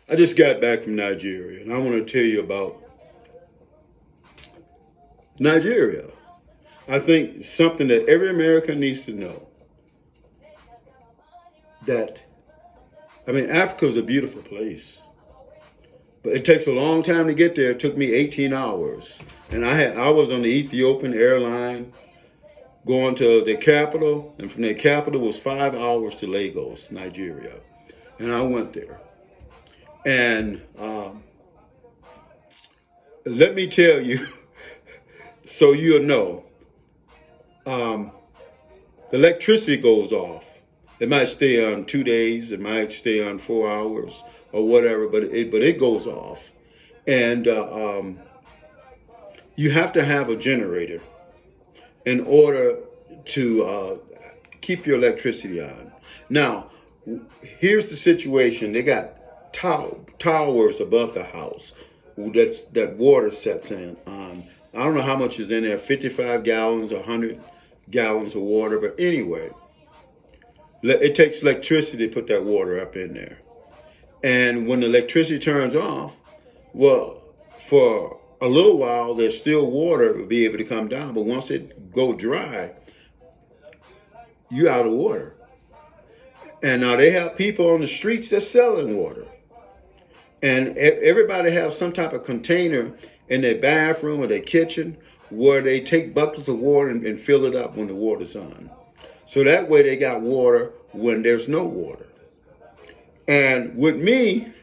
I just got back from Nigeria, and I want to tell you about Nigeria. I think something that every American needs to know that, I mean, Africa is a beautiful place, but it takes a long time to get there. It took me 18 hours, and I was on the Ethiopian airline going to the capital, and from the capital was 5 hours to Lagos, Nigeria, and I went there, and let me tell you, so you'll know, um, the electricity goes off. It might stay on 2 days, it might stay on 4 hours or whatever, but it goes off, and you have to have a generator in order to keep your electricity on. Now, here's the situation: they got towers above the house that water sets in on. I don't know how much is in there, 55 gallons, 100 gallons of water, but anyway, it takes electricity to put that water up in there. And when the electricity turns off, well, for a little while, there's still water to be able to come down. But once it go dry, you out of water. And now they have people on the streets that's selling water. And everybody have some type of container in their bathroom or their kitchen where they take buckets of water and fill it up when the water's on. So that way they got water when there's no water. And with me,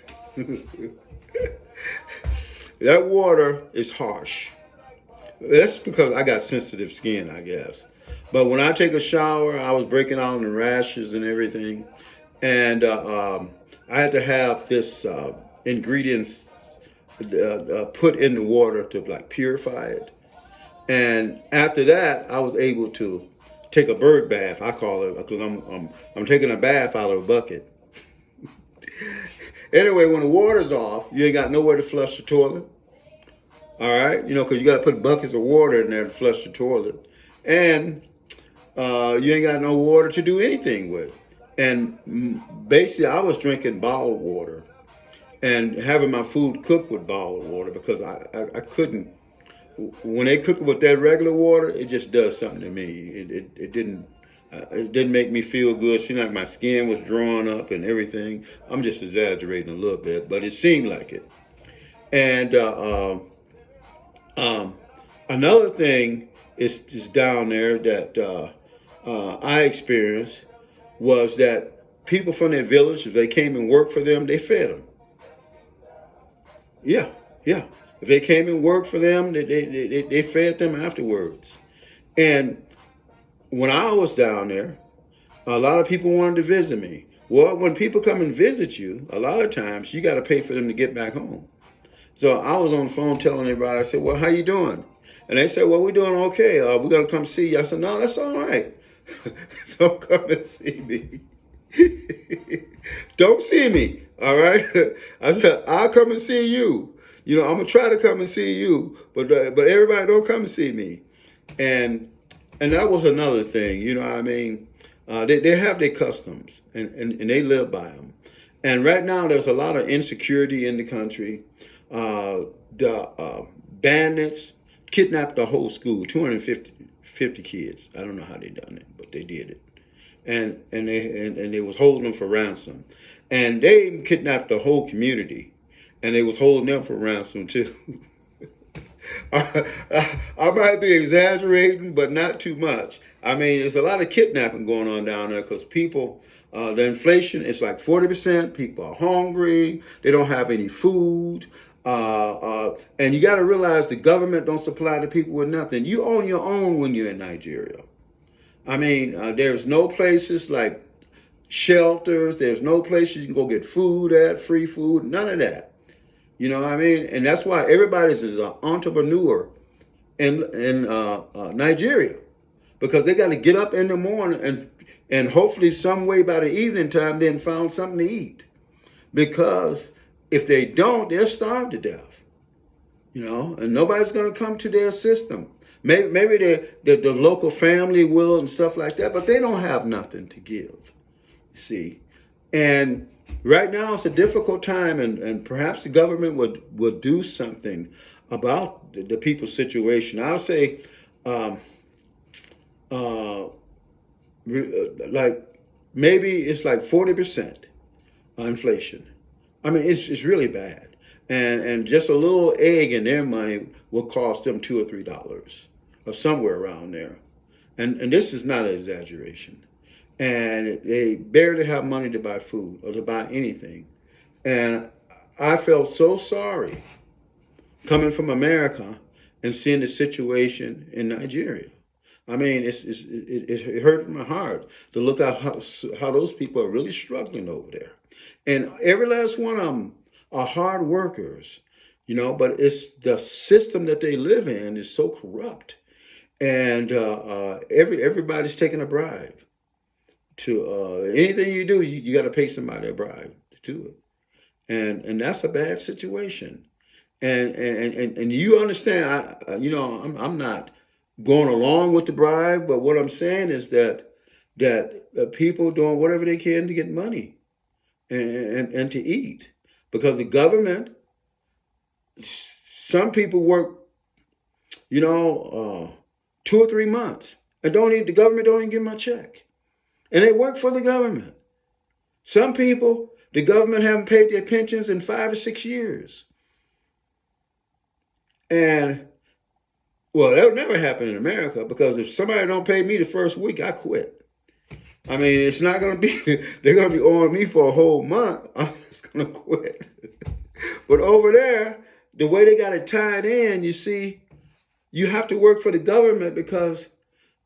that water is harsh. That's because I got sensitive skin, I guess. But when I take a shower, I was breaking out in rashes and everything. And I had to have this ingredients put in the water to like purify it. And after that, I was able to take a bird bath. I call it, because I'm taking a bath out of a bucket. Anyway, when the water's off, you ain't got nowhere to flush the toilet. All right, because you got to put buckets of water in there to flush the toilet, and you ain't got no water to do anything with. And basically, I was drinking bottled water and having my food cooked with bottled water because I couldn't. When they cook it with that regular water, it just does something to me. It didn't make me feel good. Seemed like my skin was drawn up and everything. I'm just exaggerating a little bit, but it seemed like it. And another thing is down there that I experienced was that people from their village, if they came and worked for them, they fed them. Yeah, yeah. If they came and worked for them, they fed them afterwards. And when I was down there, a lot of people wanted to visit me. Well, when people come and visit you, a lot of times you got to pay for them to get back home. So I was on the phone telling everybody, I said, well, how you doing? And they said, well, we're doing okay. We're going to come see you. I said, no, that's all right. Don't come and see me. Don't see me, all right? I said, I'll come and see you. I'm going to try to come and see you, but everybody don't come and see me. And that was another thing, you know what I mean? They have their customs, and they live by them. And right now, there's a lot of insecurity in the country. The bandits kidnapped the whole school, 250 kids. I don't know how they done it, but they did it. And they was holding them for ransom. And they even kidnapped the whole community, and they was holding them for ransom too. I might be exaggerating, but not too much. I mean, there's a lot of kidnapping going on down there because people, the inflation is like 40%. People are hungry. They don't have any food. And you got to realize the government don't supply the people with nothing. You own your own when you're in Nigeria. I mean, there's no places like shelters. There's no places you can go get food at, free food, none of that. You know what I mean? And that's why everybody's an entrepreneur in Nigeria, because they got to get up in the morning and hopefully some way by the evening time then found something to eat. Because if they don't, they'll starve to death. And nobody's going to come to their system. Maybe the local family will and stuff like that, but they don't have nothing to give. See, And right now it's a difficult time, and perhaps the government would do something about the people's situation. I'll say, um, uh, like maybe it's like 40% inflation. I mean, it's really bad, and just a little egg in their money will cost them $2 or $3 or somewhere around there, and this is not an exaggeration. And they barely have money to buy food or to buy anything. And I felt so sorry coming from America and seeing the situation in Nigeria. I mean, it hurt my heart to look at how those people are really struggling over there. And every last one of them are hard workers, but it's the system that they live in is so corrupt. And everybody's taking a bribe to anything you do, you got to pay somebody a bribe to do it, and that's a bad situation. And you understand, I'm not going along with the bribe, but what I'm saying is that people doing whatever they can to get money and to eat, because the government, some people work, 2 or 3 months and the government don't even give them a check, and they work for the government. Some people, the government haven't paid their pensions in 5 or 6 years. And, well, that'll never happen in America, because if somebody don't pay me the first week, I quit. I mean, it's not going to be, they're going to be owing me for a whole month. I'm just going to quit. But over there, the way they got it tied in, you see, you have to work for the government, because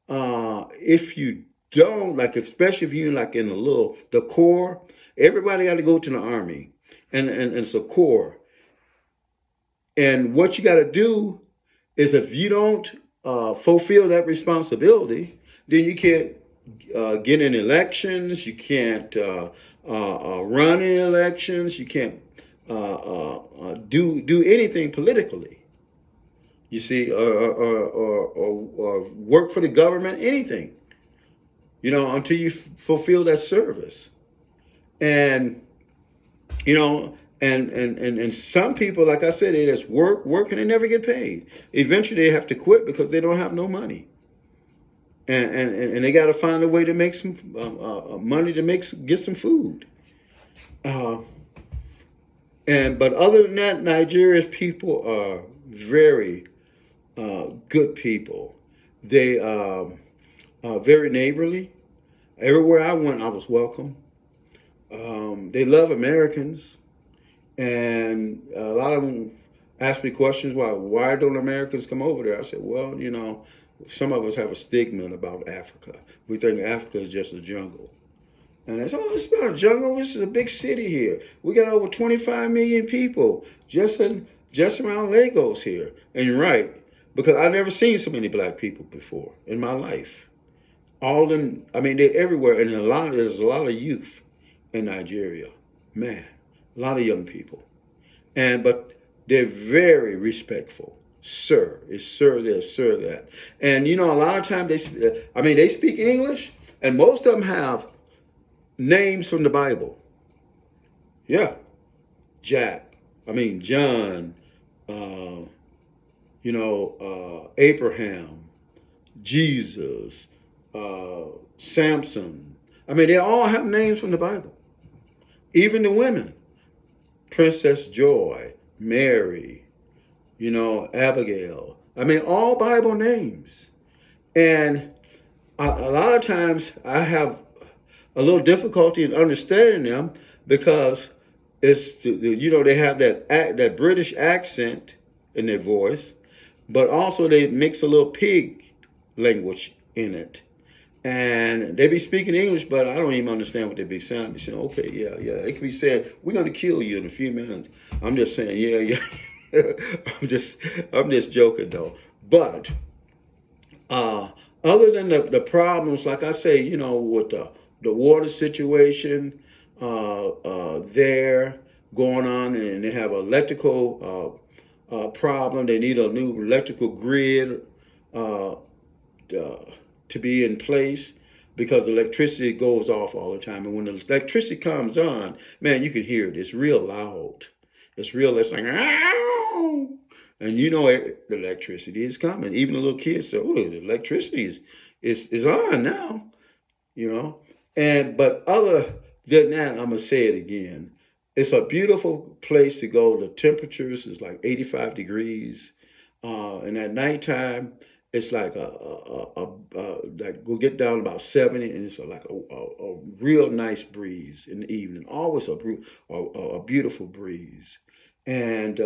if you don't, like, especially if you're like in the Corps, everybody got to go to the Army, and it's a Corps. And what you got to do is, if you don't fulfill that responsibility, then you can't get in elections, you can't run in elections, you can't do anything politically. You see, or work for the government, anything, until you fulfill that service. And, and some people, like I said, they just work, and they never get paid. Eventually they have to quit because they don't have no money. And they got to find a way to make some money to get some food. But other than that, Nigeria's people are very good people. They are very neighborly. Everywhere I went, I was welcome. They love Americans, and a lot of them ask me questions. Why don't Americans come over there? I said, well, some of us have a stigma about Africa. We think Africa is just a jungle. And they say, oh, it's not a jungle. This is a big city here. We got over 25 million people just around Lagos here. And you're right, because I've never seen so many black people before in my life. All of them, I mean, they're everywhere. And there's a lot of youth in Nigeria. Man, a lot of young people. But they're very respectful. Sir, it's sir this, sir that. And, a lot of times they speak English, and most of them have names from the Bible. Yeah. John, Abraham, Jesus, Samson. They all have names from the Bible. Even the women. Princess Joy, Mary, Abigail. All Bible names. And a lot of times I have a little difficulty in understanding them, because it's, they have that British accent in their voice, but also they mix a little pig language in it. And they be speaking English, but I don't even understand what they be saying. I be saying, okay, yeah. They could be saying, we're going to kill you in a few minutes. I'm just saying, yeah. I'm just joking though. But other than the problems, like I say, with the water situation there going on, and they have electrical problem. They need a new electrical grid to be in place. because electricity goes off all the time. And when the electricity comes on, man, you can hear it. It's real loud. It's real. It's like, ow! And you know the electricity is coming. Even the little kids say, "Oh, the electricity is on now." You know. And but other than that, I'm gonna say it again. It's a beautiful place to go. The temperatures is like 85 degrees, and at nighttime it's like like we'll get down about 70, and it's like a real nice breeze in the evening. Always a beautiful breeze, and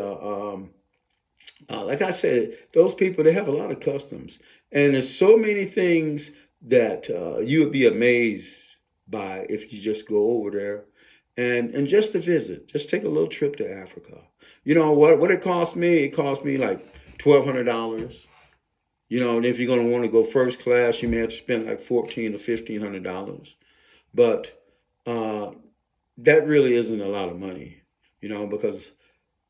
like I said, those people they have a lot of customs, and there's so many things that you would be amazed by if you just go over there and just to visit. Just take a little trip to Africa. You know what it cost me? It cost me like $1,200. You know, and if you're gonna want to go first class, you may have to spend like $1,400 or $1,500. But uh, that really isn't a lot of money, you know, because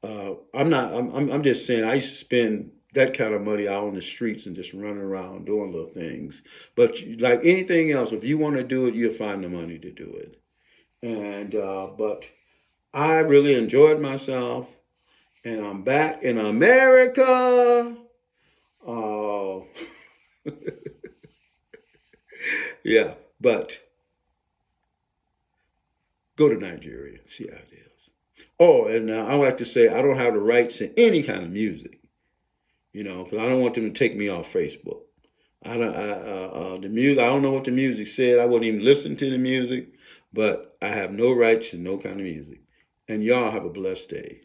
I'm not. I'm just saying. I used to spend that kind of money out on the streets and just running around doing little things. But like anything else, if you want to do it, you'll find the money to do it. And but I really enjoyed myself, and I'm back in America. Oh, yeah. But go to Nigeria and see how it is. Oh, and I like to say I don't have the rights to any kind of music. You know, because I don't want them to take me off Facebook. I don't, the music, I don't know what the music said. I wouldn't even listen to the music, but I have no rights to no kind of music. And y'all have a blessed day.